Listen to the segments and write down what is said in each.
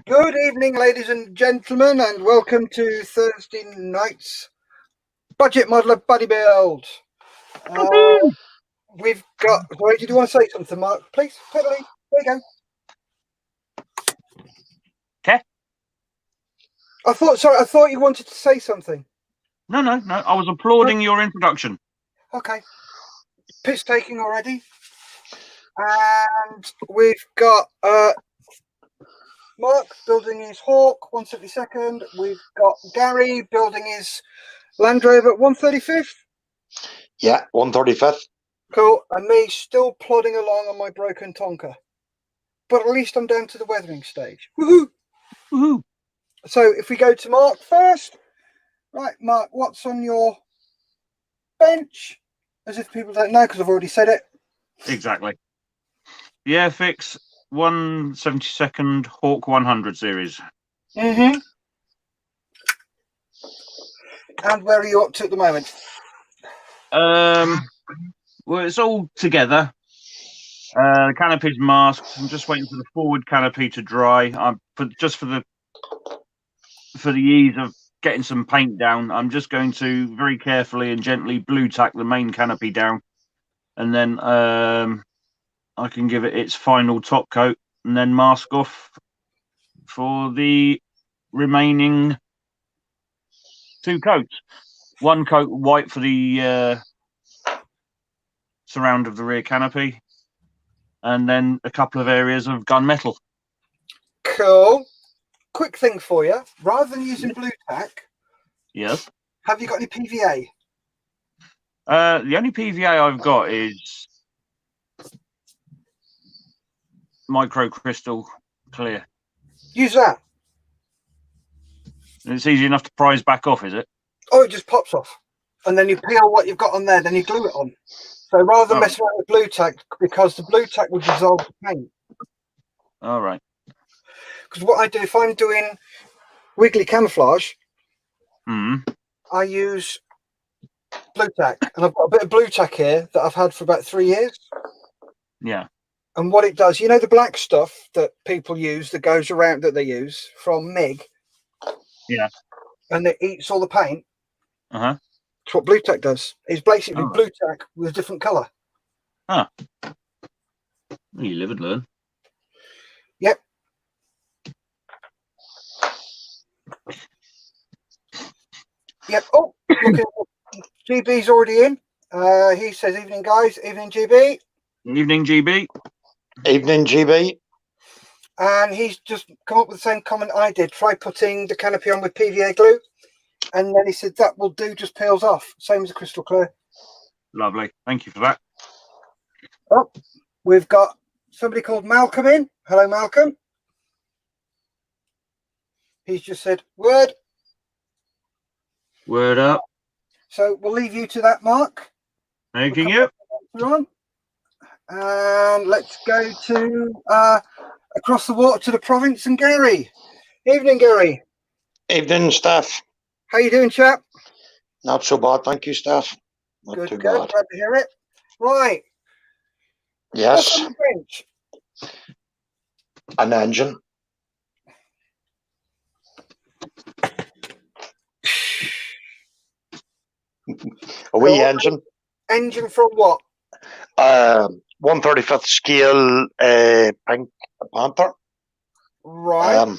Good evening, ladies and gentlemen, and welcome to Thursday night's Budget Modeler Buddy Build. We've got. Sorry, did you want to say something, Mark? Please, quickly. There you go. Okay. I thought you wanted to say something. No. I was applauding your introduction. Okay. Piss taking already, and we've got Mark building his Hawk 172nd. We've got Gary building his Land Rover 135th. Yeah, 135th. Cool. And me still plodding along on my broken Tonka. But at least I'm down to the weathering stage. Woohoo! Woohoo! So if we go to Mark first. Right, Mark, what's on your bench? As if people don't know, because I've already said it. Exactly. The Airfix 172nd Hawk 100 series. Mm-hmm. And where are you up to at the moment? Well, it's all together. The canopy's masked. I'm just waiting for the forward canopy to dry. For the ease of getting some paint down, I'm just going to very carefully and gently blue tack the main canopy down, and then I can give it its final top coat and then mask off for the remaining two coats. One coat white for the surround of the rear canopy, and then a couple of areas of gunmetal. Cool. Quick thing for you. Rather than using blue tack, yes. Have you got any PVA? The only PVA I've got is micro crystal clear. Use that. It's easy enough to prise back off, is it? Oh, it just pops off. And then you peel what you've got on there, then you glue it on. So rather than messing around with blue tack, because the blue tack would dissolve the paint. All right. Because what I do, if I'm doing wiggly camouflage, I use blue tack. And I've got a bit of blue tack here that I've had for about 3 years. Yeah. And what it does, you know the black stuff that people use that goes around that they use from MIG? Yeah. And it eats all the paint? Uh-huh. That's what blue tack does. It's basically blue tack with a different colour. Ah. Well, you live and learn. Yep. Yep. Oh, GB's already in. He says, evening, guys. Evening, GB. Evening, GB. Evening, GB. And he's just come up with the same comment I did. Try putting the canopy on with PVA glue. And then he said, that will do, just peels off. Same as a crystal clear. Lovely. Thank you for that. Oh, we've got somebody called Malcolm in. Hello, Malcolm. He's just said, word. Word up. So we'll leave you to that, Mark. Thank you. And let's go to across the water to the province and Gary. Evening, Gary. Evening, Steff. How you doing, chap? Not so bad, thank you, Steff. Not Good, too good. bad. Glad to hear it. Right. Yes. What's on the bench? An engine. A wee engine. Engine from what? 135th scale pink Banter. Right.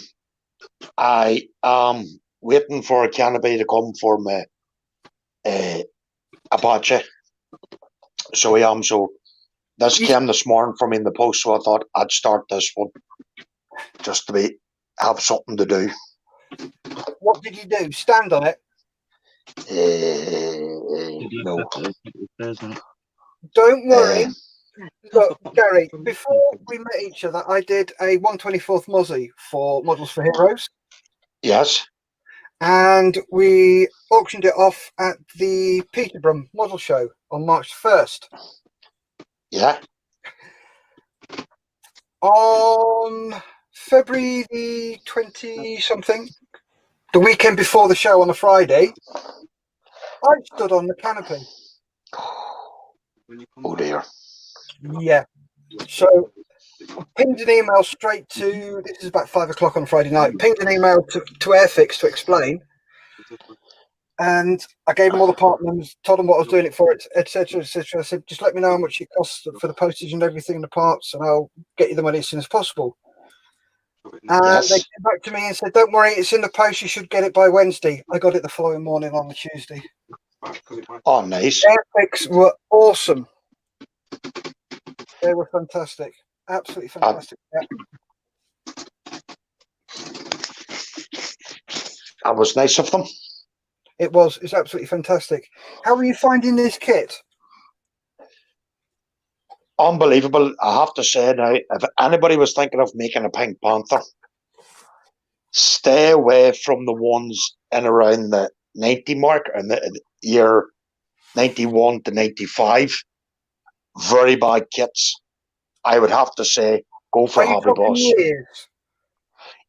I am waiting for a canopy to come for my Apache. So I am. So this came this morning for me in the post, so I thought I'd start this one just to have something to do. What did you do? Stand on it? No. Don't worry. Look, Gary, before we met each other, I did a 124th Mozzie for Models for Heroes. Yes. And we auctioned it off at the Peterborough Model Show on March 1st. Yeah. On February the 20-something, the weekend before the show on a Friday, I stood on the canopy. Oh dear. Yeah. So pinged an email straight to, this is about 5 o'clock on Friday night, pinged an email to Airfix to explain. And I gave them all the part numbers, told them what I was doing it for, etc., etc. I said, just let me know how much it costs for the postage and everything, and the parts, and I'll get you the money as soon as possible. And they came back to me and said, don't worry, it's in the post, you should get it by Wednesday. I got it the following morning on the Tuesday. Oh, nice. Airfix were awesome. They were fantastic. Absolutely fantastic. That was nice of them. It was. It's absolutely fantastic. How are you finding this kit? Unbelievable. I have to say now, if anybody was thinking of making a Pink Panther, stay away from the ones in around the 90 mark and the year 91 to 95. Very bad kits. I would have to say, go for Hobby Boss. Years?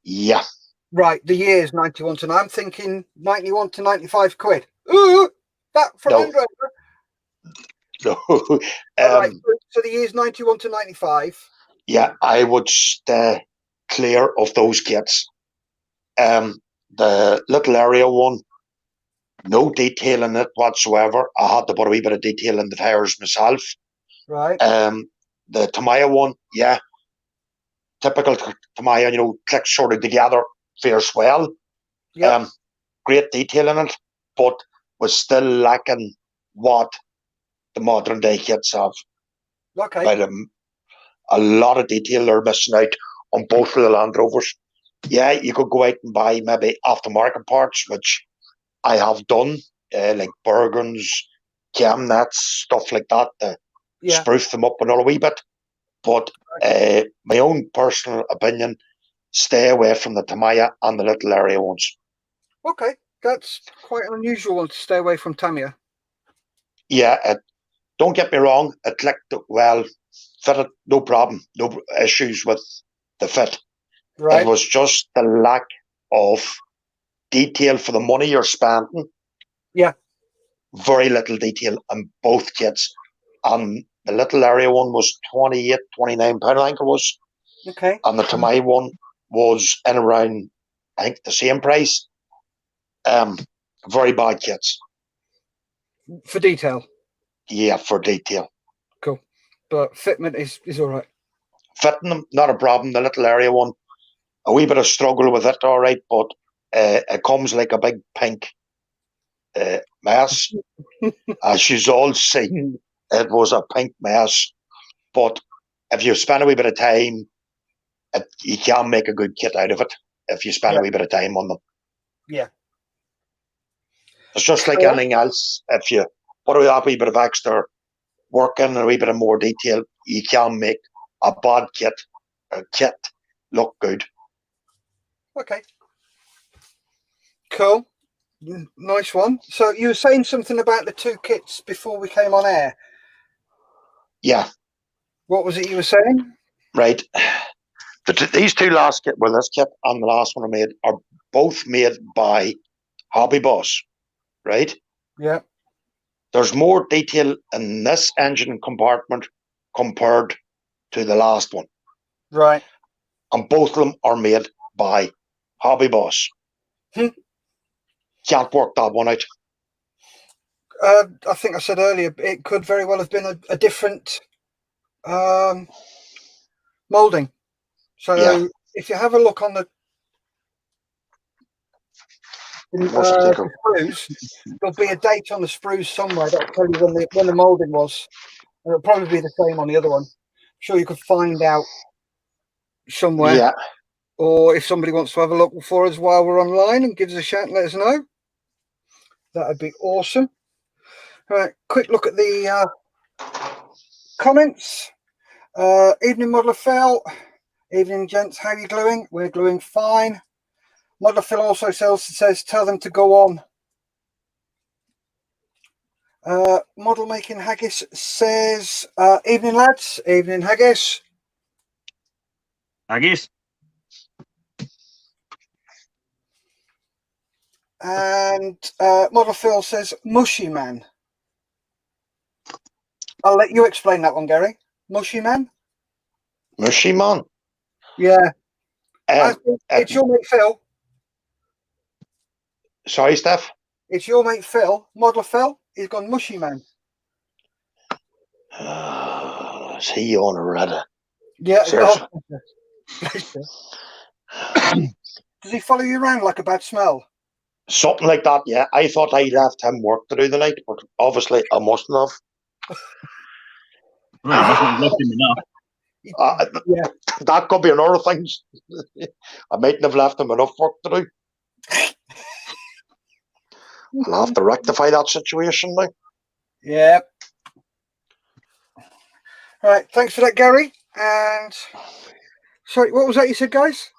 Yeah. Right, the years 91 to 9. I'm thinking 91 to 95 quid. Ooh, that from No. Land Rover. No. Right, so the years 91 to 95. Yeah, I would stay clear of those kits. The little area one, no detail in it whatsoever. I had to put a wee bit of detail in the tires myself. Right. The Tamiya one, yeah, typical Tamiya, you know, clicks sort of together, fares well. Yeah. Great detail in it, but was still lacking what the modern day kits have. Okay. But a lot of detail they're missing out on both of the Land Rovers. Yeah, you could go out and buy maybe aftermarket parts, which I have done, like Bergens, cam nets, stuff like that, to spruce them up another wee bit. But my own personal opinion, stay away from the Tamiya and the little area ones. Okay, that's quite an unusual one to stay away from Tamiya. Yeah, don't get me wrong, it clicked well, fitted, no problem, no issues with the fit. Right. It was just the lack of detail for the money you're spending. Yeah. Very little detail on both kits. And the little area one was £28, £29, I think it was. Okay. And the Tamiya one was in around, I think, the same price. Very bad kits. For detail? Yeah, for detail. Cool. But fitment is all right? Fitting them, not a problem. The little area one, a wee bit of struggle with it, all right, but it comes like a big pink mess. As you've all seen, it was a pink mess. But if you spend a wee bit of time, you can make a good kit out of it if you spend a wee bit of time on them. Yeah. It's just like anything else. If you put a wee bit of extra work in and a wee bit of more detail, you can make a bad kit look good. Okay. Cool. Nice one. So you were saying something about the two kits before we came on air. Yeah. What was it you were saying? Right. These two last kit, well, this kit and the last one I made, are both made by Hobby Boss, right? Yeah. There's more detail in this engine compartment compared to the last one. Right. And both of them are made by Hobby Boss. Can't work that one out. I think I said earlier, it could very well have been a different moulding. So if you have a look on the sprues, there'll be a date on the sprues somewhere that'll tell you when the moulding was. And it'll probably be the same on the other one. I'm sure you could find out somewhere. Yeah. Or if somebody wants to have a look for us while we're online and gives us a shout and let us know, that'd be awesome. All right, quick look at the comments. Evening, Modeler Phil. Evening, gents. How are you gluing? We're gluing fine. Modeler Phil also says, tell them to go on. Model Making Haggis says, evening, lads. Evening, Haggis. Haggis. And Model Phil says, mushy man. I'll let you explain that one, Gary. Mushy man? Mushy man. Yeah. I think it's your mate Phil. Sorry, Steff. It's your mate Phil, modeler Phil. He's gone mushy man. Is he on already? Yeah. Seriously. Does he follow you around like a bad smell? Something like that, yeah. I thought I left him work to do the night, but obviously I mustn't have. Well, you mustn't have left him enough. Yeah. That could be another thing. I mightn't have left him enough work to do. I'll have to rectify that situation now. Yeah. All right. Thanks for that, Gary. And sorry, what was that you said, guys?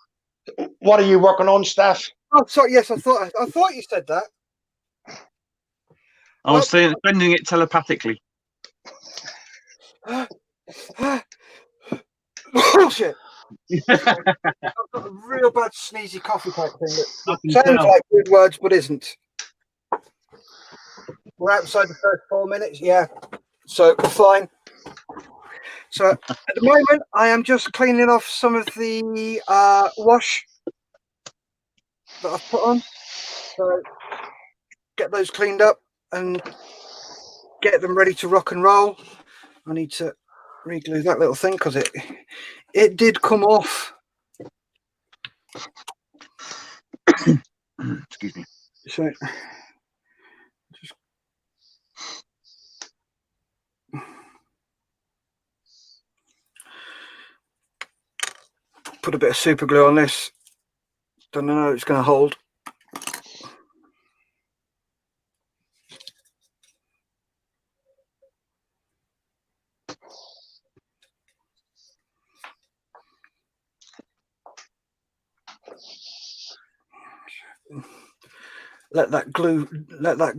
What are you working on, Steff? Oh, sorry. Yes, I thought you said that. I was sending it telepathically. Bullshit. I've got a real bad sneezy coffee type thing that sounds tell. like good words but isn't. We're outside the first 4 minutes, yeah. So we're fine. So at the moment, I am just cleaning off some of the wash that I've put on. So get those cleaned up and get them ready to rock and roll. I need to re-glue that little thing because it did come off. Excuse me. So just put a bit of super glue on this. Don't know how it's going to hold. Let that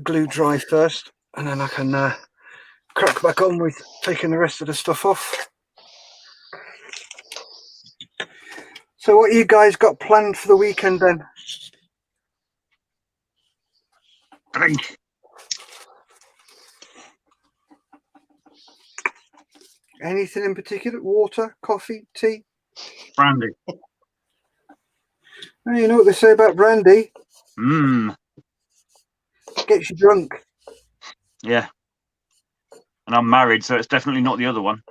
glue dry first, and then I can crack back on with taking the rest of the stuff off. So what you guys got planned for the weekend then? Drink. Anything in particular? Water, coffee, tea? Brandy. Oh, you know what they say about brandy? Gets you drunk. Yeah. And I'm married, so it's definitely not the other one.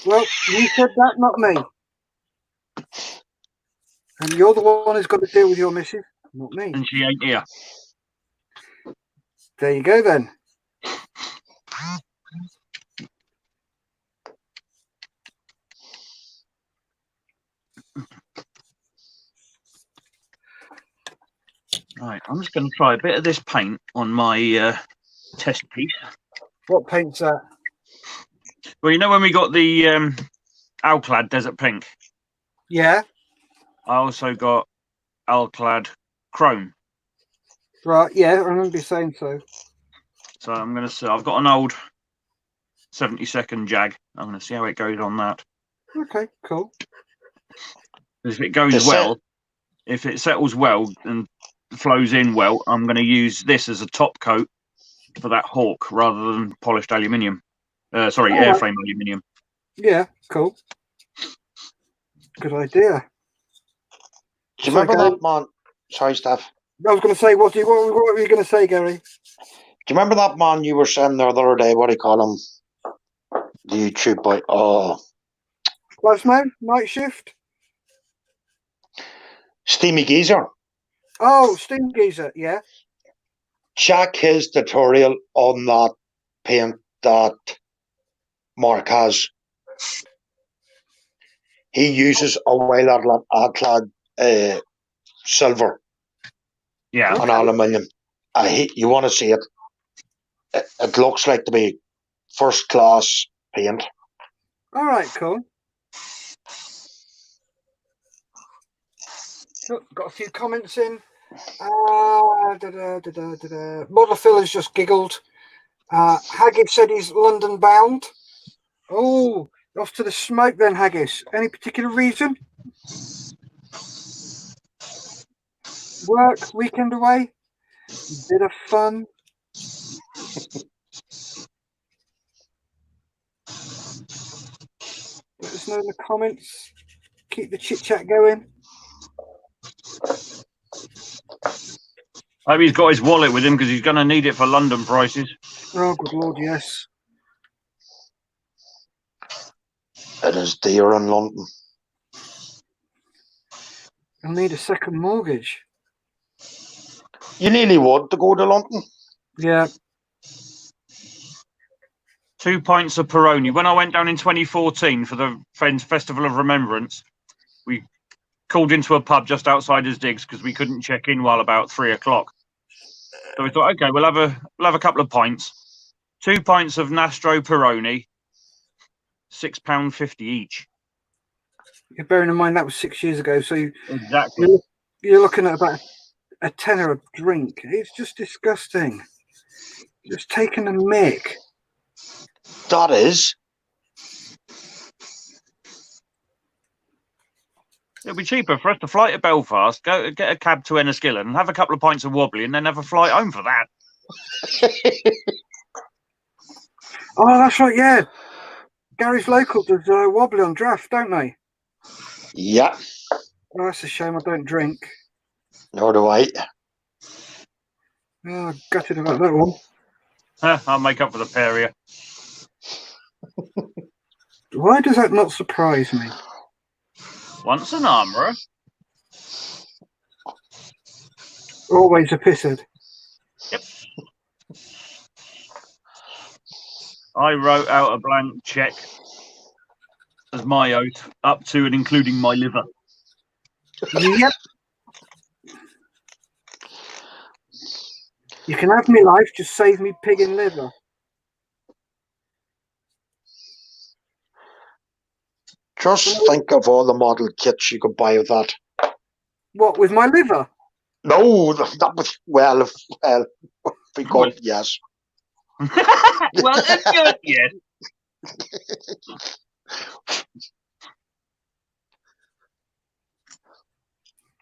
Well, you said that, not me. And you're the one who's got to deal with your missus, not me. And she ain't here. There you go then. Right, I'm just going to try a bit of this paint on my test piece. What paint's that? Well, you know when we got the Alclad Desert Pink? Yeah. I also got Alclad Chrome. Right, yeah, I remember you saying so. So I'm going to see. I've got an old 72nd Jag. I'm going to see how it goes on that. Okay, cool. If it goes well, if it settles well and flows in well, I'm going to use this as a top coat for that Hawk rather than polished aluminium. Sorry, airframe aluminium. Yeah, cool. Good idea. Do you remember that man? Sorry, Steff. I was going to say, what were you going to say, Gary? Do you remember that man you were saying the other day? What do you call him? The YouTube boy. Oh. Plasmo, night shift. Steamy Geezer. Oh, Steam Geezer, yeah. Check his tutorial on that paint that Mark has. He uses a white Alclad silver. Yeah. And aluminium. You want to see it. It looks like to be first class paint. All right, cool. Look, got a few comments in. Model Phil has just giggled. Haggis said he's London bound. Oh, off to the smoke then, Haggis. Any particular reason? Work, weekend away? Bit of fun? Let's us know in the comments. Keep the chit chat going. I hope he's got his wallet with him because he's going to need it for London prices. Oh, good Lord, yes. It is dear in London. I'll need a second mortgage. You nearly want to go to London. Yeah. 2 pints of Peroni. When I went down in 2014 for the Friends Festival of Remembrance, we called into a pub just outside his digs because we couldn't check in while about 3 o'clock. So we thought, okay, we'll have a couple of pints. 2 pints of Nastro Peroni, £6.50 each. You're bearing in mind that was 6 years ago, so Exactly. you're looking at about a tenner a drink. It's just disgusting. Just taking a mick. That is. It'll be cheaper for us to fly to Belfast, go get a cab to Enniskillen, and have a couple of pints of wobbly, and then have a flight home for that. Oh, that's right, yeah. Gary's Local does wobbly on draft, don't they? Yeah. Oh, that's a shame I don't drink. Nor do I. Oh, gutted about that one. I'll make up for the pair of you. Why does that not surprise me? Once an armourer. Always a pisshead. Yep. I wrote out a blank cheque as my oath, up to and including my liver. Yep. You can have me life, just save me pig and liver. Just think of all the model kits you could buy with that. What, with my liver? No, that was, well, because, yes. Well, it's good, yes.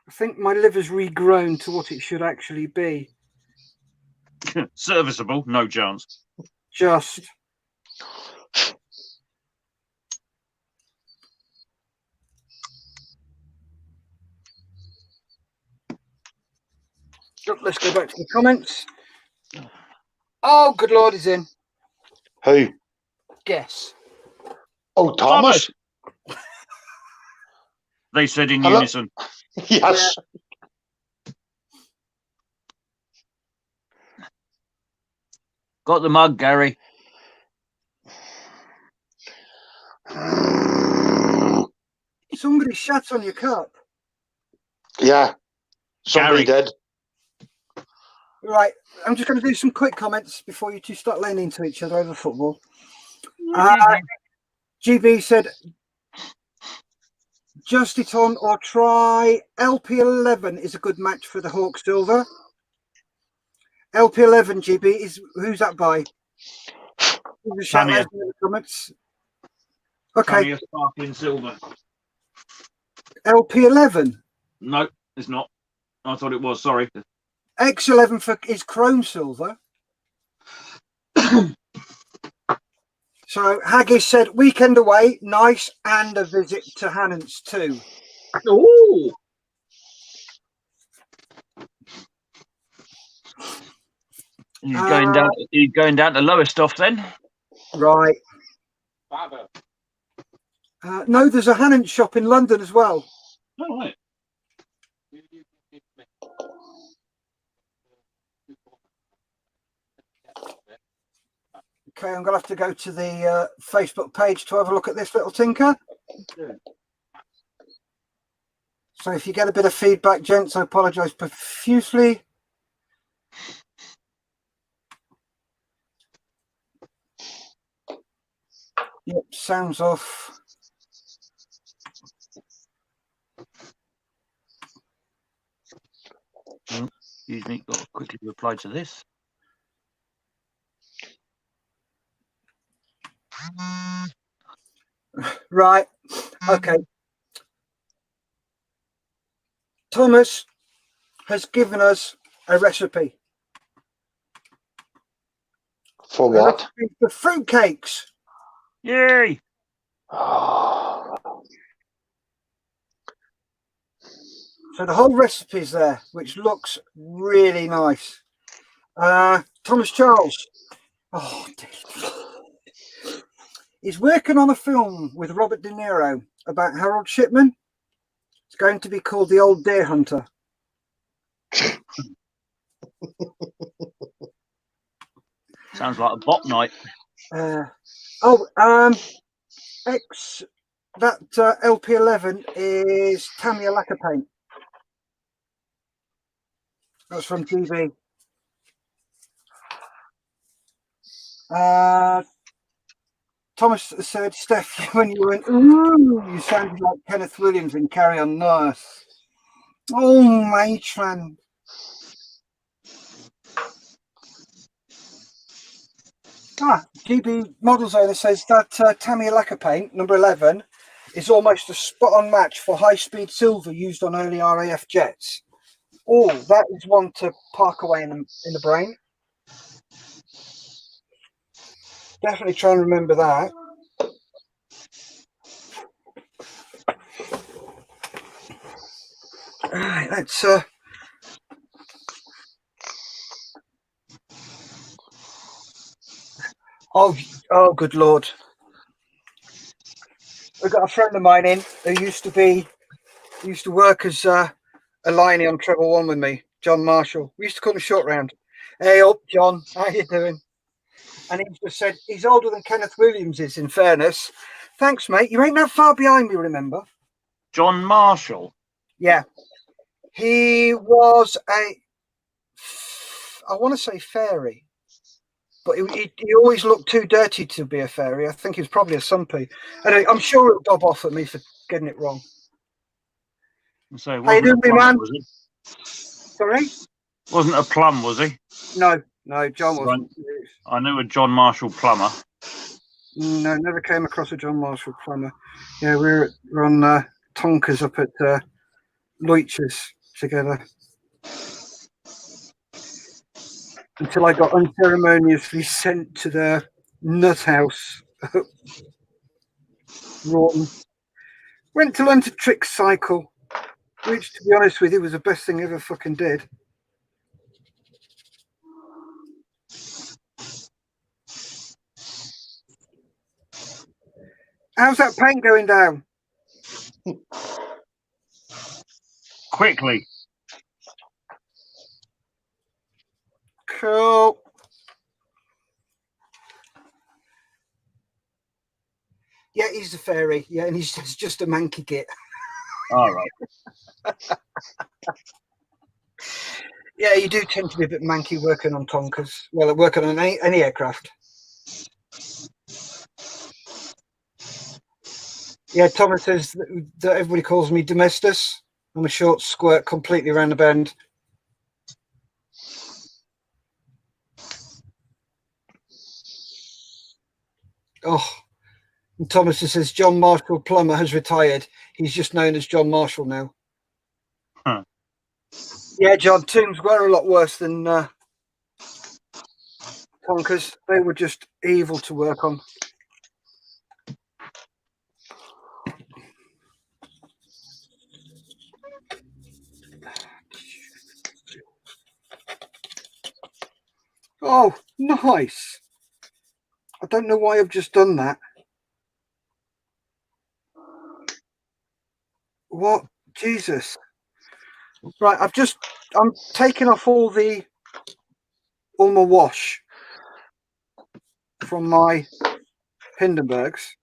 I think my liver's regrown to what it should actually be. Serviceable, no chance. Just. Let's go back to the comments. Oh, good Lord, he's in. Who? Guess. Oh, Thomas. They said in Hello? unison. Yes. Got the mug, Gary. Somebody shat on your cup. Yeah. Somebody Gary. did. Right, I'm just going to do some quick comments before you two start laying into each other over football. GB said, just it on or try LP11 is a good match for the Hawk Silver. LP11, GB, is who's that by? Shout out in the comments. Okay. Tamiya Sparkling Silver. LP11. No, it's not. I thought it was, sorry. X11 is chrome silver. So Haggis said weekend away, nice, and a visit to Hannants too. Ooh. He's going down to Lowestoft then. Right. No, there's a Hannants shop in London as well. Oh, right. Okay, I'm going to have to go to the Facebook page to have a look at this little tinker. Yeah. So if you get a bit of feedback, gents, I apologise profusely. Yep, sounds off. Excuse me, got to quickly reply to this. Right, okay. Thomas has given us a recipe. For what? For fruitcakes. Yay! Oh. So the whole recipe's there, which looks really nice. Thomas Charles. Oh, he's working on a film with Robert De Niro about Harold Shipman. It's going to be called The Old Deer Hunter. Sounds like a bot night. That LP11 is Tamiya lacquer paint. That's from TV. Thomas said, Steff, when you went, ooh, you sounded like Kenneth Williams in Carry On Nurse. Oh, matron. GB Models Owner says that Tamiya lacquer paint, number 11, is almost a spot-on match for high-speed silver used on early RAF jets. Oh, that is one to park away in the brain. Definitely try and remember that. All right, let's oh, good Lord. We've got a friend of mine in who used to work as a liney on Treble One with me, John Marshall. We used to call him Short Round. Hey up, John, how you doing? And he just said he's older than Kenneth Williams is, in fairness. Thanks, mate. You ain't that far behind me, remember? John Marshall? Yeah. He was I want to say fairy, but he always looked too dirty to be a fairy. I think he was probably a sumpy. Anyway, I'm sure he'll dob off at me for getting it wrong. So How you doing, man? Was he? Sorry? Wasn't a plum, was he? No, John wasn't. I knew a John Marshall plumber. No, never came across a John Marshall plumber. Yeah, we're on Tonkas up at Leutches together. Until I got unceremoniously sent to the nut house. Wrong. Went to learn to trick cycle, which, to be honest with you, was the best thing I ever fucking did. How's that paint going down? Quickly. Cool. Yeah, he's a fairy. Yeah, and he's just a manky git. All right. Yeah, you do tend to be a bit manky working on Tonkas. Well, working on any aircraft. Yeah, Thomas says that everybody calls me Domestus. I'm a short squirt completely around the bend. Oh, and Thomas says John Marshall Plummer has retired. He's just known as John Marshall now. Huh. Yeah, John, tombs were a lot worse than Tonkas. They were just evil to work on. Oh, nice. I don't know why I've just done that. What? Jesus. Right, I'm taking off all my wash from my Hindenburgs.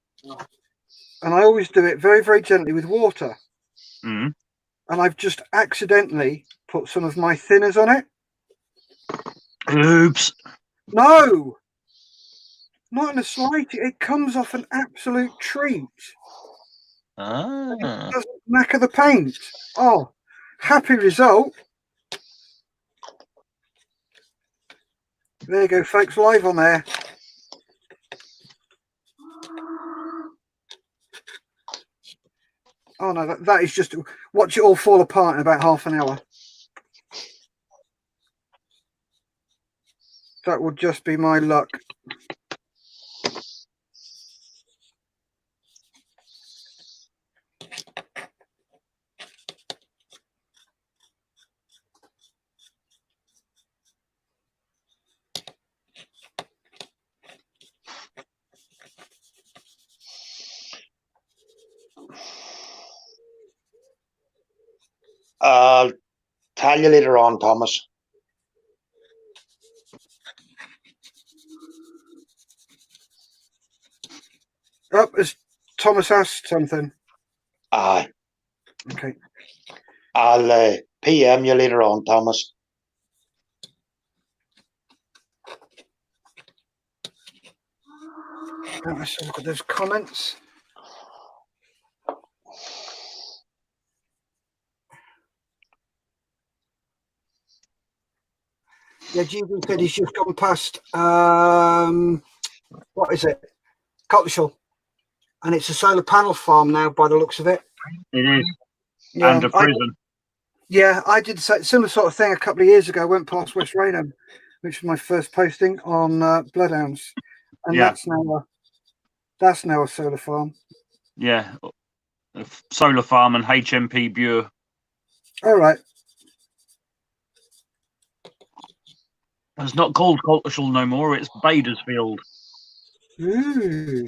And I always do it very, very gently with water. Mm. And I've just accidentally put some of my thinners on it. Oops. No, not in the slightest. It comes off an absolute treat. Ah. It doesn't knacker the paint. Oh, happy result. There you go, folks, live on there. Oh no, that is just watch it all fall apart in about half an hour. That would just be my luck. I'll tell you later on, Thomas. Oh, has Thomas asked something? Aye. Okay. I'll PM you later on, Thomas. Let's have a look at those comments. Yeah, GB said he's just gone past, what is it? Cottishall. And it's a solar panel farm now, by the looks of it. It is. Yeah, And a prison. I did a similar sort of thing a couple of years ago. I went past West Raynham, which was my first posting on Bloodhounds. And Yeah. that's now a solar farm. Yeah. A solar farm and HMP Bure. All right. It's not called Cottishall no more. It's Badersfield. Ooh.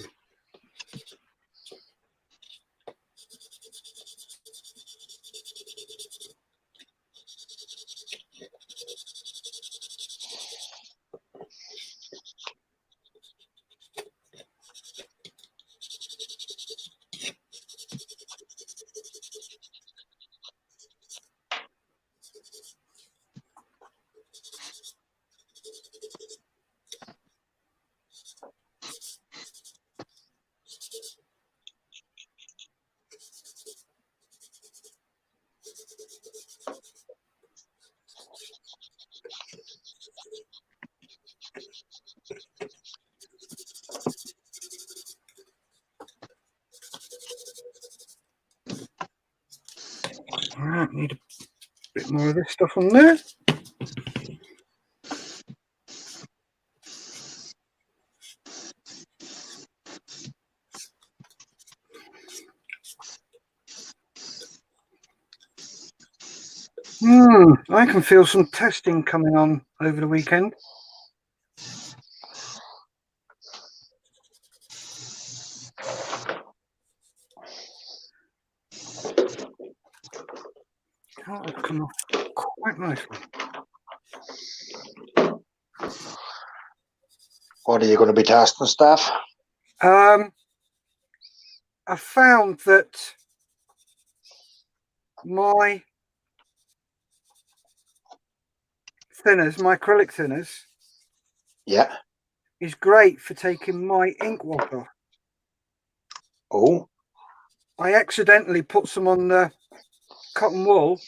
All right, need a bit more of this stuff on there. I can feel some testing coming on over the weekend. Oh, it's come off quite nicely. What are you going to be testing, Steff? I found that my thinners, my acrylic thinners, Yeah. is great for taking my ink wash off. Oh. I accidentally put some on the cotton wool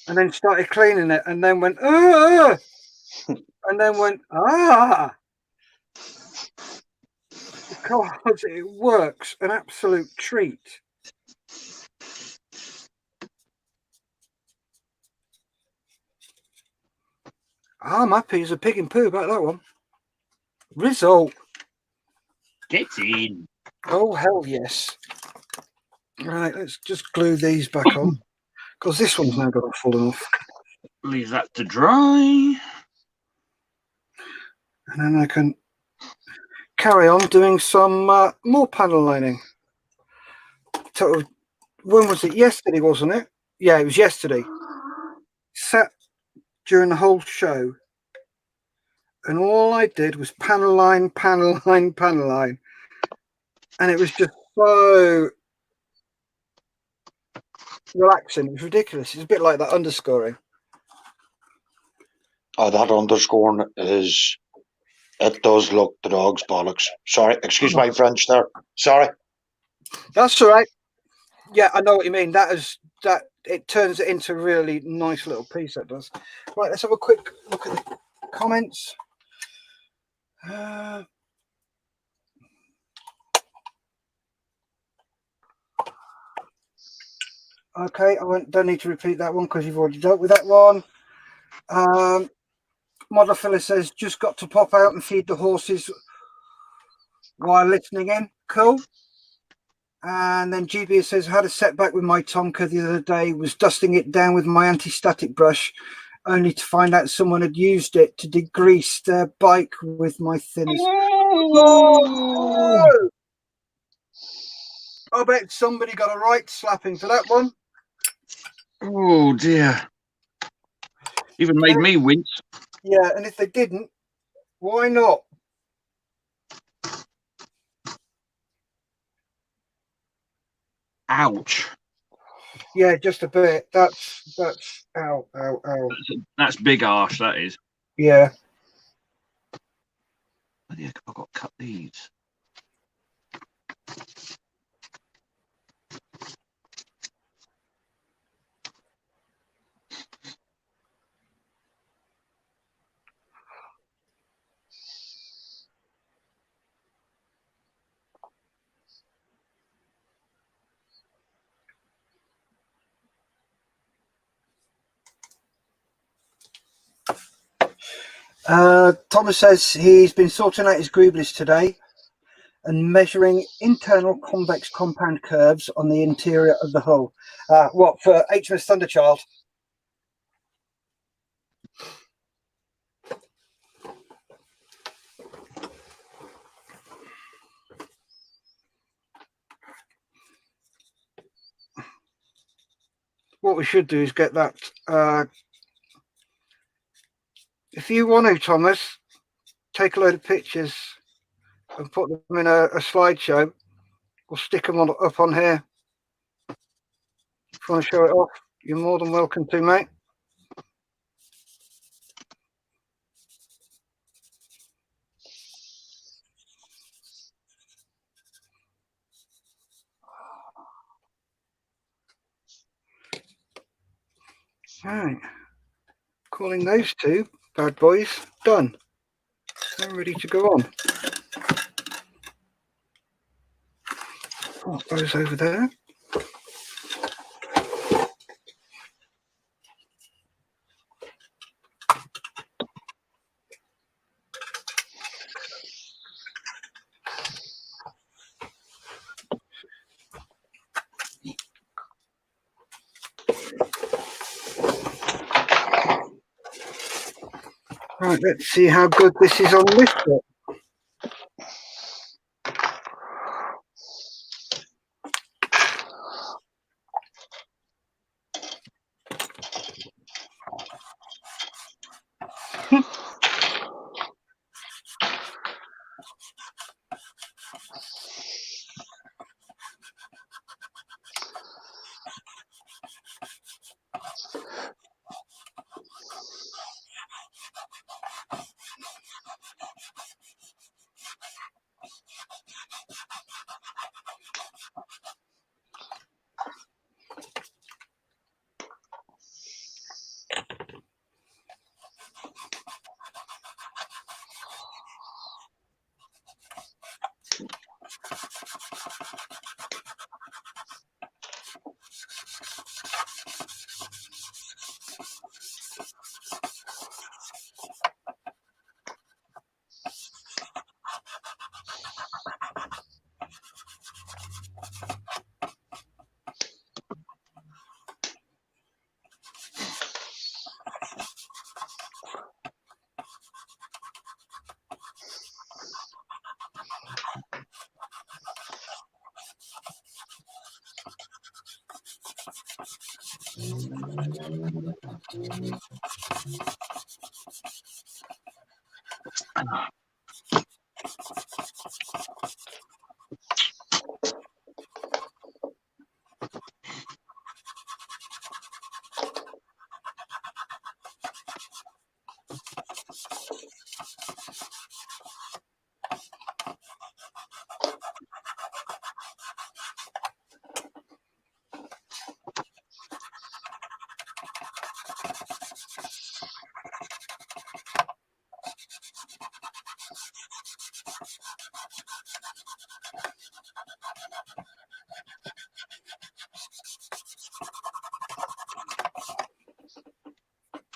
and then started cleaning it and then went, and then went, because it works an absolute treat. I'm happy as a pig in poo about that one. Result. Get in. Oh, hell yes. Right, let's just glue these back on because this one's now got to fall off. Leave that to dry. And then I can carry on doing some more panel lining. So, when was it? Yesterday, wasn't it? Yeah, it was yesterday. Sat during the whole show, and all I did was panel line, panel line, panel line. And it was just so relaxing. It was ridiculous. It's a bit like that underscoring. Oh, that underscoring is... It does look the dog's bollocks. Sorry, excuse my French there. Sorry. That's all right. Yeah, I know what you mean. It turns it into a really nice little piece, that does. Right, let's have a quick look at the comments. Okay, don't need to repeat that one because you've already dealt with that one. Model Fella says, just got to pop out and feed the horses while listening in. Cool. And then GB says, had a setback with my Tonka the other day, was dusting it down with my anti-static brush, only to find out someone had used it to degrease their bike with my thinners. Oh! I bet somebody got a right slapping for that one. Oh dear. Even made me wince. Yeah, and if they didn't, why not? Ouch. Yeah, just a bit. That's ow, ow, ow. That's big arse, that is. Yeah. I've got to cut these. Thomas says he's been sorting out his groove list today and measuring internal convex compound curves on the interior of the hull. What, for HMS Thunderchild? What we should do is get that. If you want to, Thomas, take a load of pictures and put them in a slideshow. We'll stick them up on here. If you want to show it off, you're more than welcome to, mate. Right. Calling those two bad boys done. They're ready to go on. Put those over there. Right, let's see how good this is on this bit.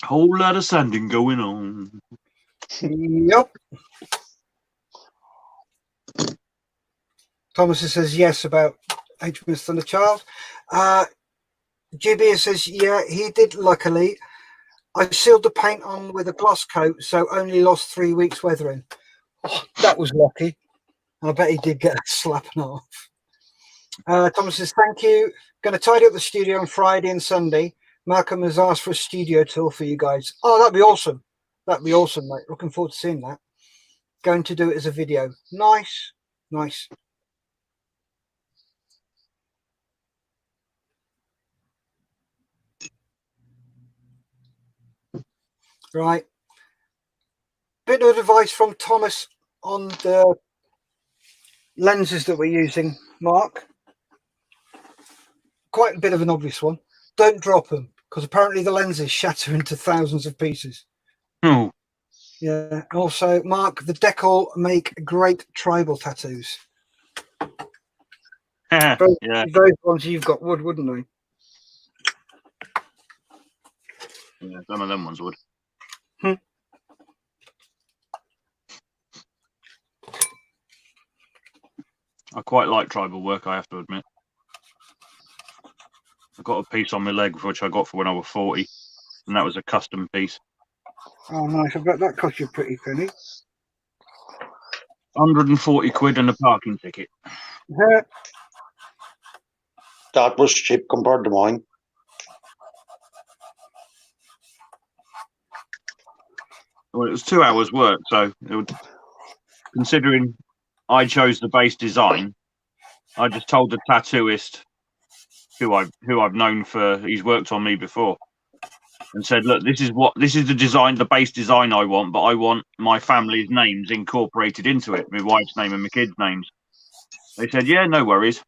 Whole lot of sanding going on. Yep. Thomas says yes about HMS Thunderchild. GB says, yeah, he did luckily. I sealed the paint on with a gloss coat, so only lost 3 weeks weathering. Oh, that was lucky. I bet he did get a slapping off. Thomas says, thank you. Going to tidy up the studio on Friday and Sunday. Malcolm has asked for a studio tour for you guys. Oh, that'd be awesome. That'd be awesome, mate. Looking forward to seeing that. Going to do it as a video. Nice. Nice. Right. Bit of advice from Thomas on the lenses that we're using, Mark. Quite a bit of an obvious one. Don't drop them, because apparently the lenses shatter into thousands of pieces. Oh. Yeah. Also, Mark, the decal make great tribal tattoos. Those ones you've got would, wouldn't they? Yeah, some of them ones would. I quite like tribal work, I have to admit. I got a piece on my leg, which I got for when I was 40, and that was a custom piece. Oh, nice. I bet that cost you a pretty penny. 140 quid and a parking ticket. Yeah. That was cheap compared to mine. Well, it was 2 hours work, so it would, considering I chose the base design, I just told the tattooist who I've known for, he's worked on me before, and said, look, this is the design, the base design I want, but I want my family's names incorporated into it, my wife's name and my kids' names. They said, yeah, no worries.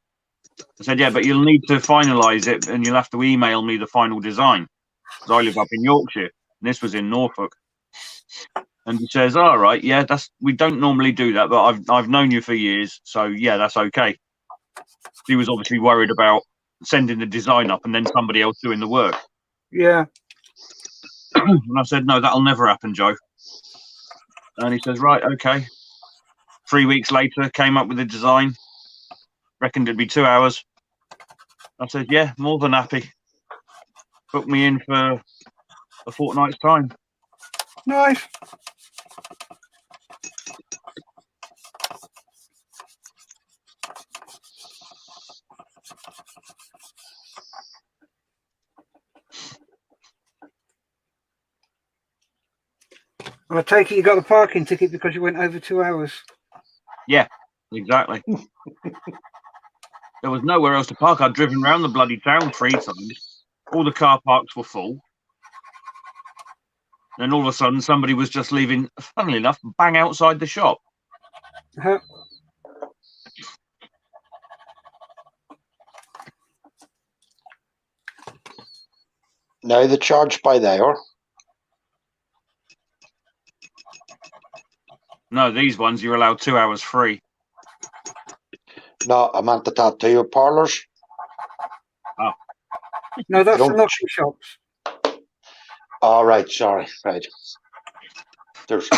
I said, yeah, but you'll need to finalise it and you'll have to email me the final design, because I live up in Yorkshire and this was in Norfolk. And he says, all right, yeah, we don't normally do that, but I've known you for years, so yeah, that's okay. He was obviously worried about sending the design up and then somebody else doing the work. Yeah. And I said, no, that'll never happen, Joe. And he says, right, okay. 3 weeks later, came up with the design. Reckoned it'd be 2 hours. I said, yeah, more than happy. Booked me in for a fortnight's time. Nice. And I take it you got the parking ticket because you went over 2 hours. Yeah, exactly. There was nowhere else to park. I'd driven around the bloody town 3 times. All the car parks were full. Then all of a sudden, somebody was just leaving, funnily enough, bang outside the shop. Uh-huh. Now they charge by the hour. No, these ones you're allowed 2 hours free. No, I meant the tattoo parlours. Oh. No, that's the knocking shops. All right, sorry, right. There's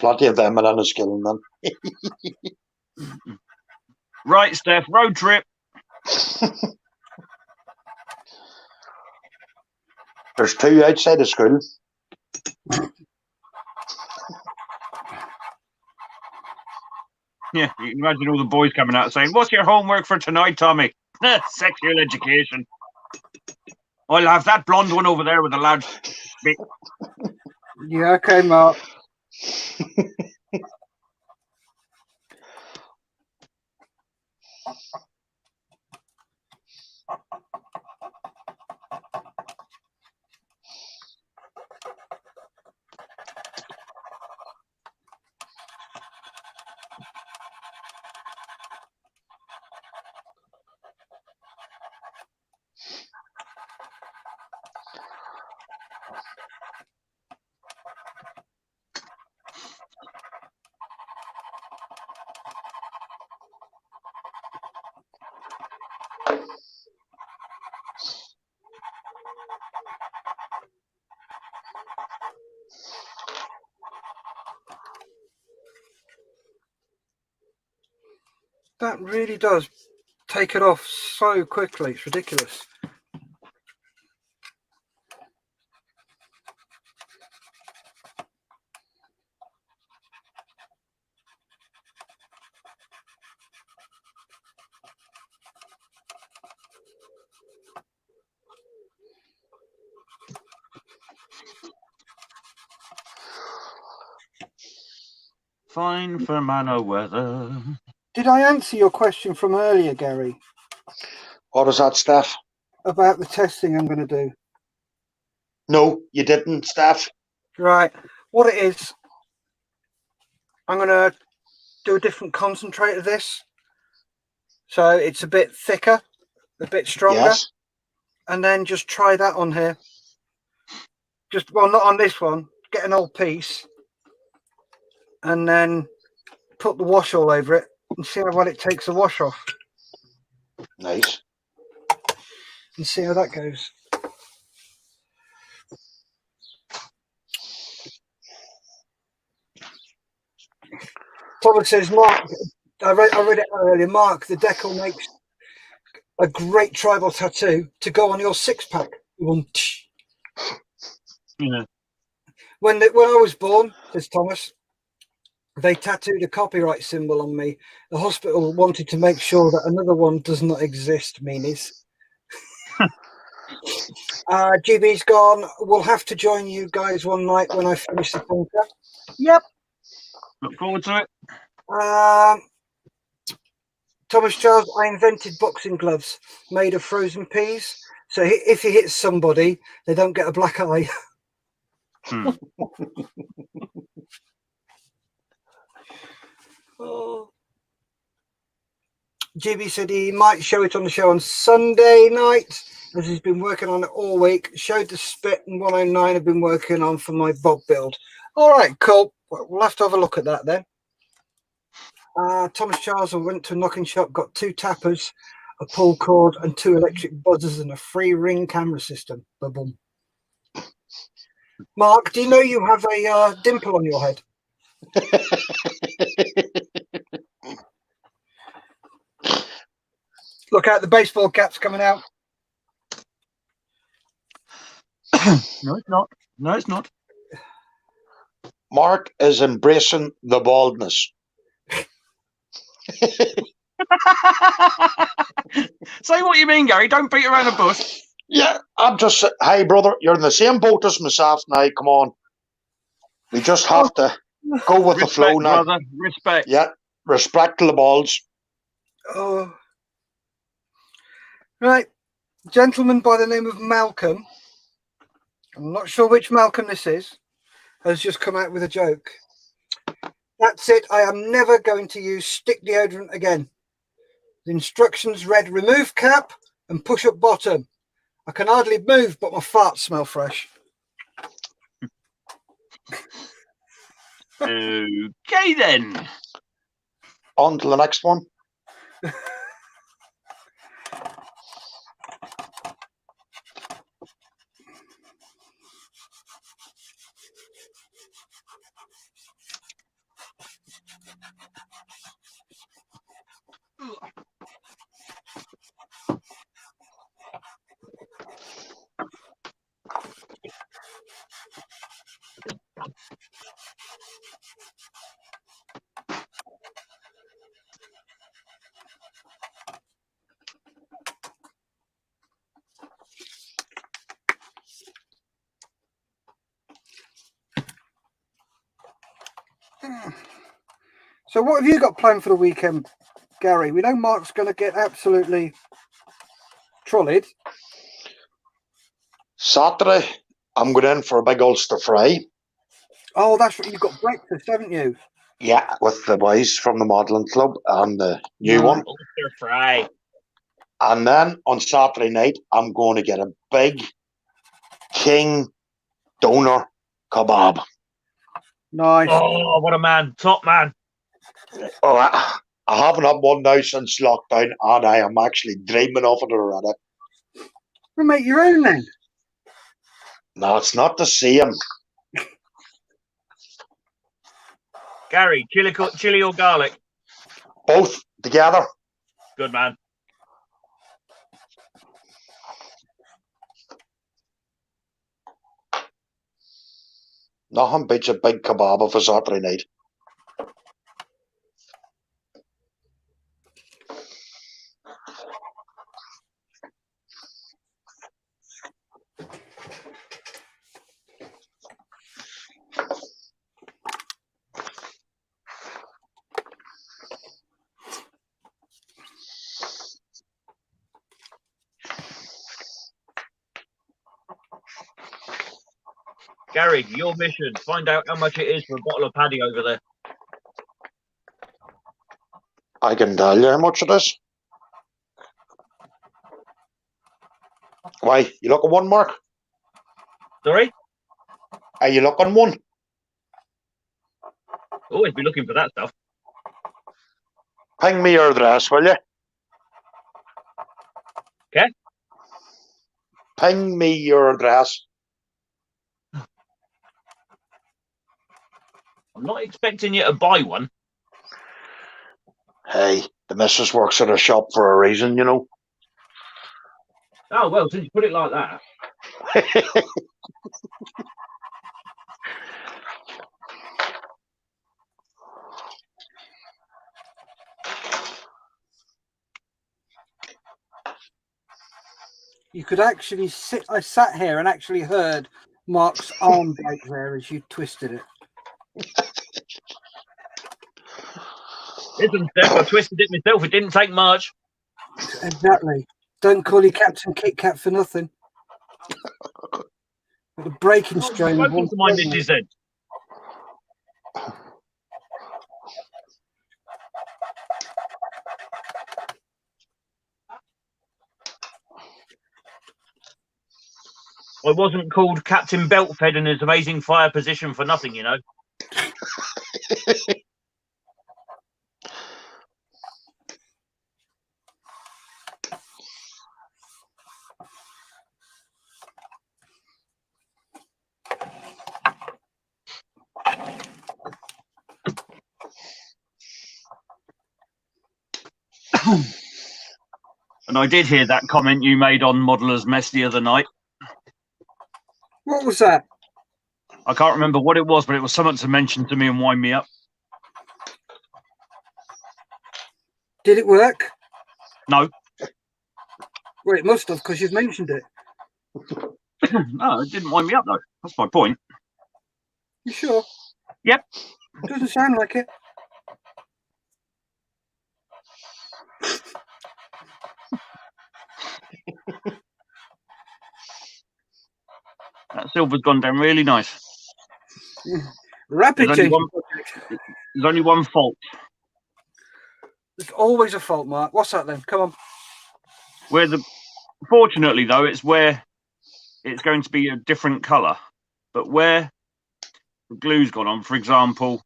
plenty of them in Enniskillen, then. Right, Steff, road trip. There's 2 outside of school. Yeah, you can imagine all the boys coming out saying, what's your homework for tonight, Tommy? Sexual education. I'll have that blonde one over there with the lad. Yeah, okay, Mark. That really does take it off so quickly. It's ridiculous. Fine for manor weather. Did I answer your question from earlier, Gary, What is that, Steff? about the testing I'm going to do? No, you didn't, Steff. Right. What it is, I'm going to do a different concentrate of this. So it's a bit thicker, a bit stronger. Yes. And then just try that on here. Well, not on this one. Get an old piece and then put the wash all over it and see how well it takes the wash off. Nice. And see how that goes. Thomas says, Mark, I read it earlier. Mark, the decal makes a great tribal tattoo to go on your six-pack. Yeah. When I was born, says Thomas, they tattooed a copyright symbol on me. The hospital wanted to make sure that another one does not exist, meanies. GB's gone. We'll have to join you guys one night when I finish the Tonka. Yep. Look forward to it. Thomas Charles, I invented boxing gloves made of frozen peas. So if he hits somebody, they don't get a black eye. Oh. GB said he might show it on the show on Sunday night, as he's been working on it all week. Showed the spit and 109 I've been working on for my bob build. All right, cool. We'll have to have a look at that then. Thomas Charles, I went to a knocking shop, got 2 tappers, a pull cord, and 2 electric buzzers, and a free ring camera system. Boom. Mark, do you know you have a dimple on your head? Look out, the baseball cap's coming out. No, it's not. No, it's not. Mark is embracing the baldness. Say what you mean, Gary. Don't beat around the bush. Yeah, I'm just, hey, brother, you're in the same boat as myself now. Come on. We just have to go with the flow now. Brother. Respect. Yeah, respect to the balls. Oh. Right. Gentleman by the name of Malcolm, I'm not sure which Malcolm this is, has just come out with a joke. That's it. I am never going to use stick deodorant again. The instructions read, remove cap and push up bottom. I can hardly move, but my farts smell fresh. Okay, then. On to the next one. So what have you got planned for the weekend, Gary? We know Mark's going to get absolutely trolleyed. Saturday, I'm going in for a big Ulster fry. Oh, that's right. You've got breakfast, haven't you? Yeah, with the boys from the modelling club and the new one. Ulster fry. And then on Saturday night, I'm going to get a big King doner kebab. Nice. Oh, what a man. Top man. Oh, I haven't had one now since lockdown, and I am actually dreaming of it already. We'll make your own then. No, it's not the same. Gary, chili or garlic? Both together. Good man. Nothing beats a big kebab of a Saturday night. Gary, your mission. Find out how much it is for a bottle of Paddy over there. I can tell you how much it is. Why? You look at one, Mark? Sorry? Are you looking one? Always be looking for that stuff. Ping me your address, will you? Okay. Ping me your address. I'm not expecting you to buy one. Hey, the missus works at a shop for a reason, you know. Oh, well, since you put it like that. You could actually sit. I sat here and actually heard Mark's arm break there as you twisted it. Listen, Steff, I twisted it myself. It didn't take much. Exactly. Don't call you Captain Kit Kat for nothing. But the breaking strain of one. To my missus then. I wasn't called Captain Beltfed in his amazing fire position for nothing, you know. And I did hear that comment you made on Modeller's Mess the other night. What was that? I can't remember what it was, but it was something to mention to me and wind me up. Did it work? No. Well, it must have, because you've mentioned it. No, it didn't wind me up, though. That's my point. You sure? Yep. Doesn't sound like it. That silver's gone down really nice. Rapid change. There's only one fault. There's always a fault, Mark. What's that then? Come on. Fortunately, though, it's where it's going to be a different colour. But where the glue's gone on, for example,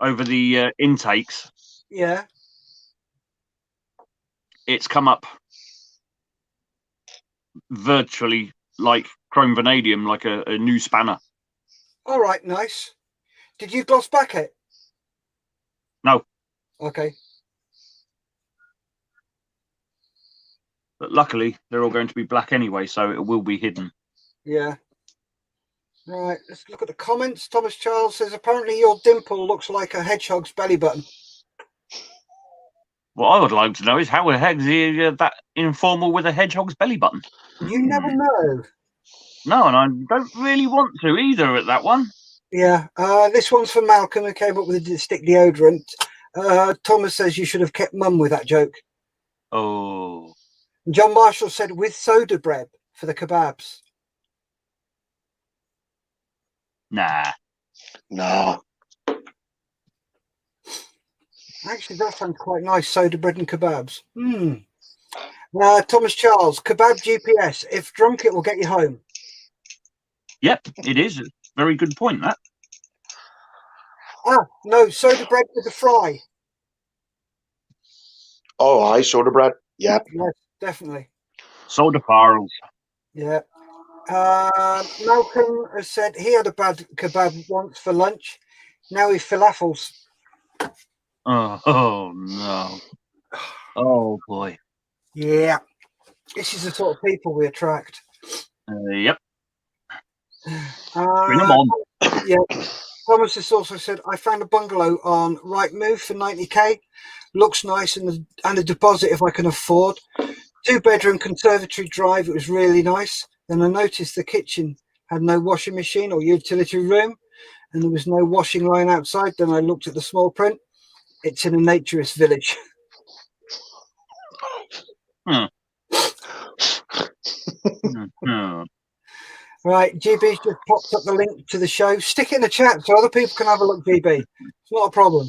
over the intakes, Yeah. it's come up virtually like chrome vanadium, like a new spanner. All right, nice. Did you gloss back it? No. Okay. But luckily, they're all going to be black anyway, so it will be hidden. Yeah. Right, let's look at the comments. Thomas Charles says, apparently your dimple looks like a hedgehog's belly button. What I would like to know is how the heck is he that informal with a hedgehog's belly button? You never know. No, and I don't really want to either at that one. Yeah, this one's for Malcolm, who came up with a stick deodorant. Thomas says you should have kept mum with that joke. Oh. John Marshall said with soda bread for the kebabs. Nah. No. Actually, that sounds quite nice, soda bread and kebabs. Thomas Charles, kebab GPS. If drunk, it will get you home. Yep, it is. Very good point, that. Ah, no, soda bread with a fry. Oh, aye, soda bread. Yep. Yes, definitely. Soda farls. Yeah. Malcolm has said he had a bad kebab once for lunch. Now he falafels. Oh no. Oh boy. Yeah. This is the sort of people we attract. Yep. Bring them on. Yeah. Thomas has also said, I found a bungalow on Rightmove for 90k. Looks nice and a deposit if I can afford. 2-bedroom conservatory drive. It was really nice. Then I noticed the kitchen had no washing machine or utility room, and there was no washing line outside. Then I looked at the small print. It's in a naturist village. Right, GB's just popped up the link to the show. Stick it in the chat so other people can have a look, GB. It's not a problem.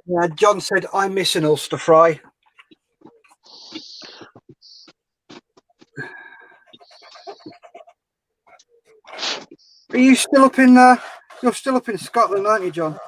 Yeah, John said, I miss an Ulster fry. Are you still up in, you're still up in Scotland, aren't you, John?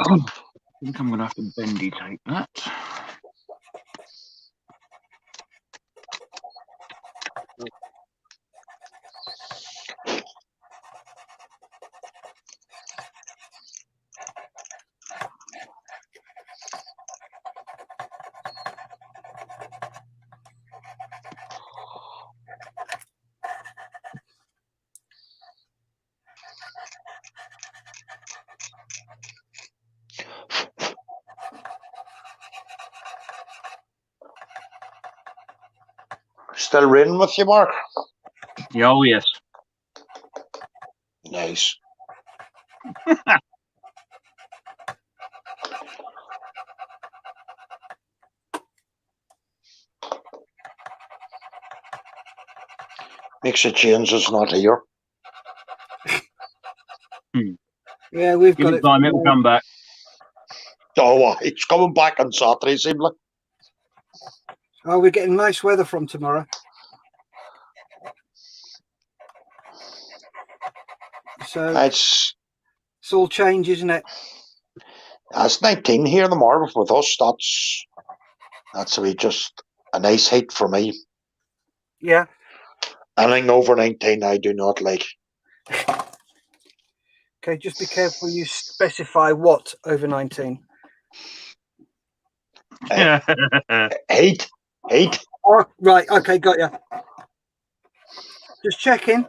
I think I'm going to have to bendy tape that. Still raining with you, Mark? Yeah, oh, yes. Nice. Makes a change it's not here. Yeah, we've Give got it it. time, it'll come back. Oh, it's coming back on Saturday, seemingly. Oh, we're getting nice weather from tomorrow. So It's all change, isn't it? It's 19 here tomorrow with us. That's just a nice height for me. Yeah. Anything over 19 I do not like. Okay, just be careful you specify what over 19. Height. Oh, right, okay, got you. Just checking.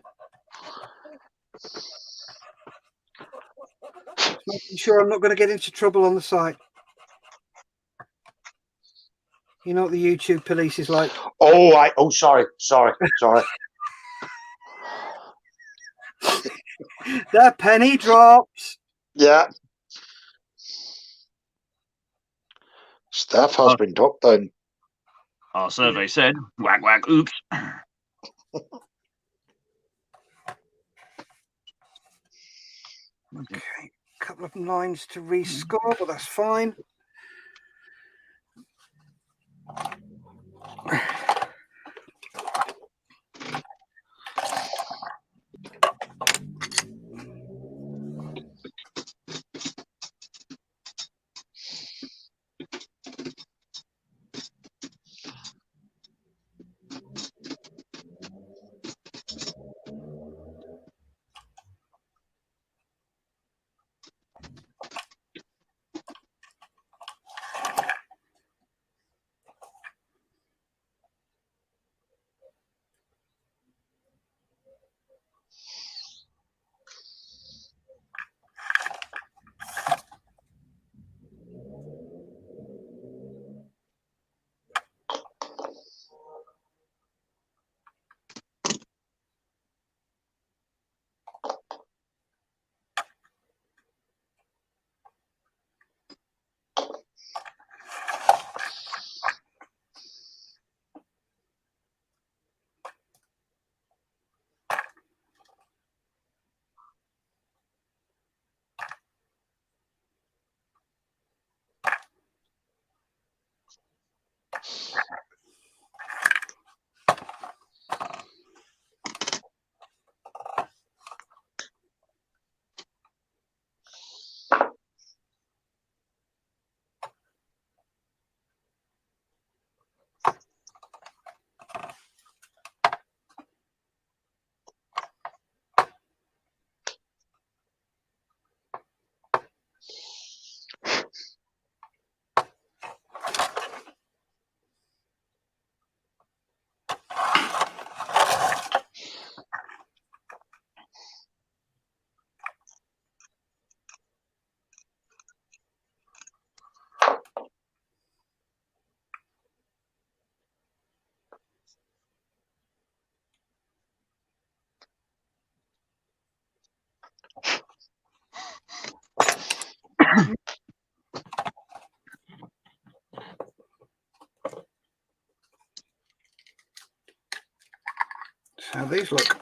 Just making sure I'm not going to get into trouble on the site. You know what the YouTube police is like. Oh, sorry. The penny drops. Yeah. Steff has been tucked down. Our survey said, whack, whack, oops. Okay, a couple of lines to rescore, but that's fine. How these look.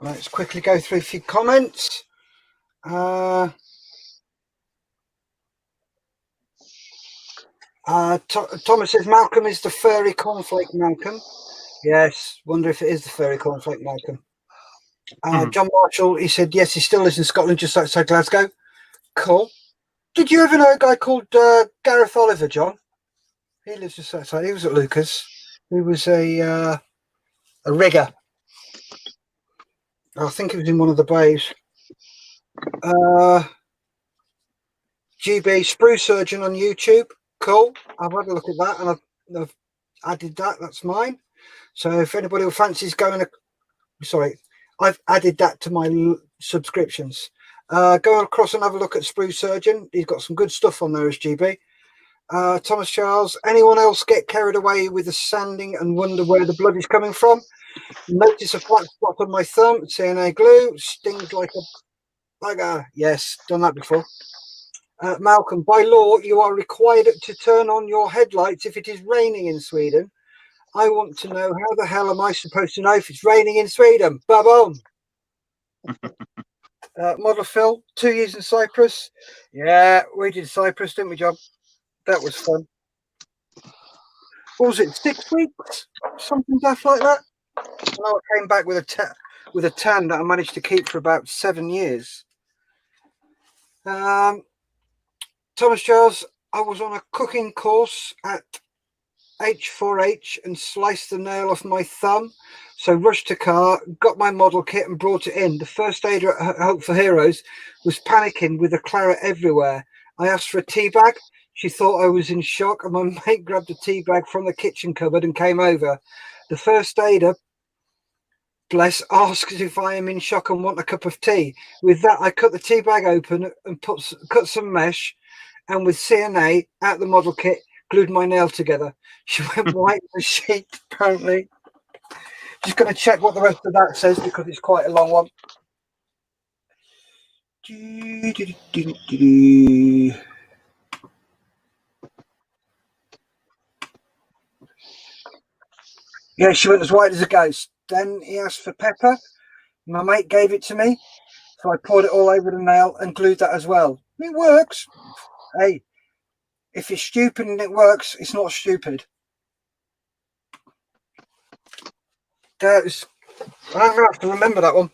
Let's quickly go through a few comments. Thomas says Malcolm is the furry cornflake Malcolm. Yes, wonder if it is the furry cornflake Malcolm. John Marshall, he said yes, he still lives in Scotland, just outside Glasgow. Cool. Did you ever know a guy called Gareth Oliver, John? He lives just outside. He was at Lucas. He was a rigger. I think he was in one of the bays. GB Sprue Surgeon on YouTube. Cool. I've had a look at that and I've added that. That's mine. So if anybody fancies going, I've added that to my subscriptions. Go across and have a look at Sprue Surgeon. He's got some good stuff on there as GB. Thomas Charles, anyone else get carried away with the sanding and wonder where the blood is coming from? Notice a black spot on my thumb, CNA glue, stings like a bugger. Yes, done that before. Malcolm, by law, you are required to turn on your headlights if it is raining in Sweden. I want to know, how the hell am I supposed to know if it's raining in Sweden? Ba-boom. Model Phil, 2 years in Cyprus. Yeah, we did Cyprus, didn't we, John? That was fun. What was it, 6 weeks? Something daft like that? And I came back with a tan that I managed to keep for about 7 years. Thomas Charles, I was on a cooking course at H4H and sliced the nail off my thumb, so rushed to car, got my model kit and brought it in. The first aider at Hope for Heroes was panicking with the claret everywhere. I asked for a tea bag. She thought I was in shock, and my mate grabbed a tea bag from the kitchen cupboard and came over. The first aider, bless, asks if I am in shock and want a cup of tea. With that, I cut the tea bag open and cut some mesh, and with CNA out the model kit, glued my nail together. She went white as a sheet, apparently. Just going to check what the rest of that says because it's quite a long one. Yeah, she went as white as a ghost. Then he asked for pepper. My mate gave it to me, so I poured it all over the nail and glued that as well. It works. Hey, if it's stupid and it works, it's not stupid. I'm going to have to remember that one.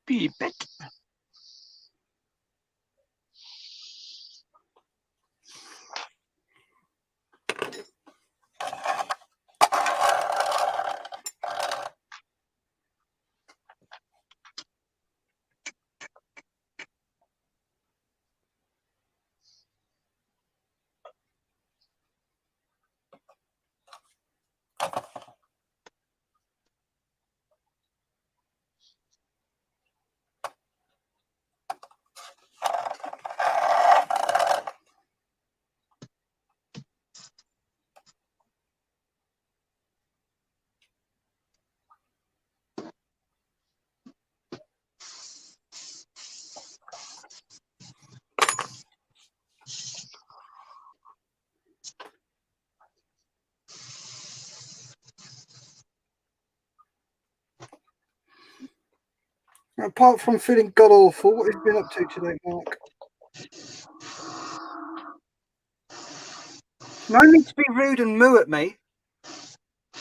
Beep it. Apart from feeling god awful, what have you been up to today, Mark? No need to be rude and moo at me.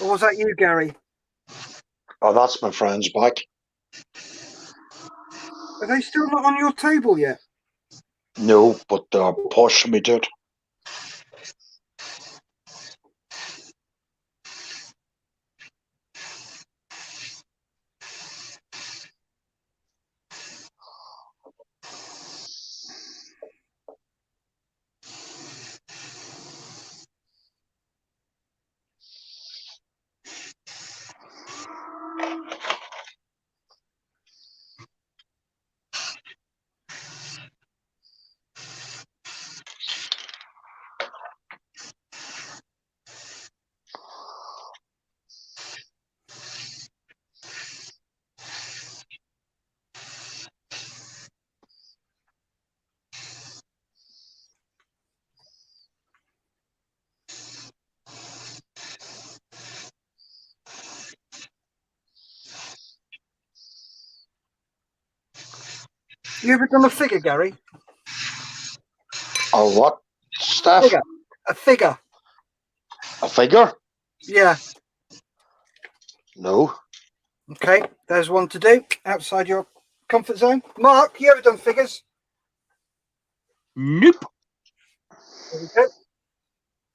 Or was that you, Gary? Oh, that's my friend's back. Are they still not on your table yet? No, but they're pushing me to it. You ever done a figure, Gary? Oh, what? Steff? A figure. A figure? Yeah. No. Okay, there's one to do outside your comfort zone. Mark, you ever done figures? Nope. There we go.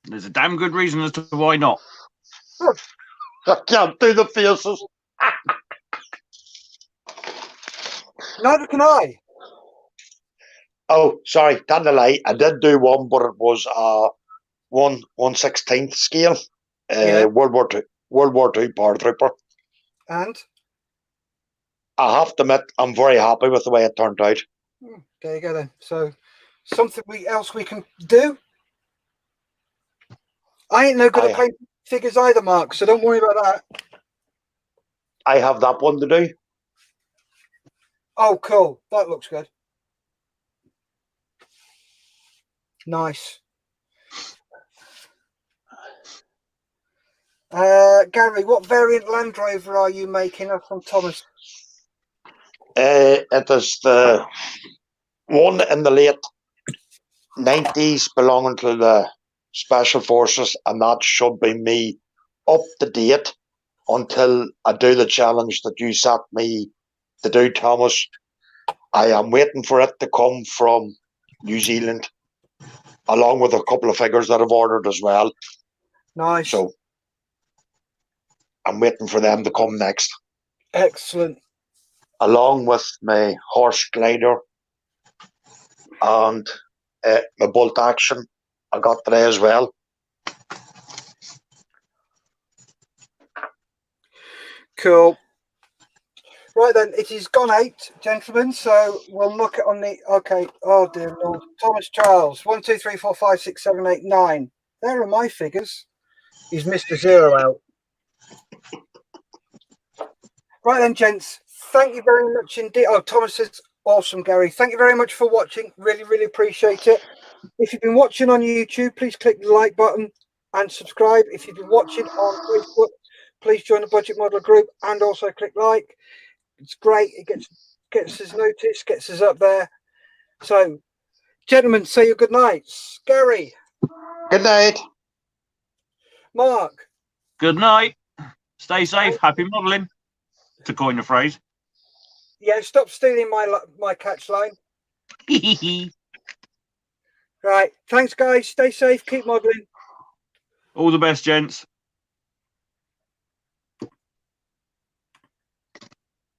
There's a damn good reason as to why not. Oh. I can't do the faces. Neither can I. Oh, sorry, tell the lie. I did do one, but it was 1/16 scale. Yeah. World War Two paratrooper. And I have to admit, I'm very happy with the way it turned out. there you go then. So something else we can do. I ain't no good at painting figures either, Mark, so don't worry about that. I have that one to do. Oh, cool. That looks good. Nice. Gary, what variant Land Rover are you making up from Thomas? It is the one in the late 90s belonging to the Special Forces, and that should be me up to date until I do the challenge that you set me to do, Thomas. I am waiting for it to come from New Zealand, along with a couple of figures that I've ordered as well. Nice. So I'm waiting for them to come next. Excellent. Along with my horse glider and my bolt action I got today as well. Cool. Right then, it is gone 8, gentlemen. So we'll look at on the Oh dear Lord, Thomas Charles. 1, 2, 3, 4, 5, 6, 7, 8, 9. There are my figures. He's missed a 0 out. Right then, gents. Thank you very much indeed. Oh, Thomas is awesome, Gary. Thank you very much for watching. Really, really appreciate it. If you've been watching on YouTube, please click the like button and subscribe. If you've been watching on Facebook, please join the Budget Model group and also click like. It's great. It gets us noticed, gets us up there. So, gentlemen, say your good nights. Gary. Good night. Mark. Good night. Stay safe. Happy modelling, to coin the phrase. Yeah, stop stealing my catch line. Right. Thanks, guys. Stay safe. Keep modelling. All the best, gents.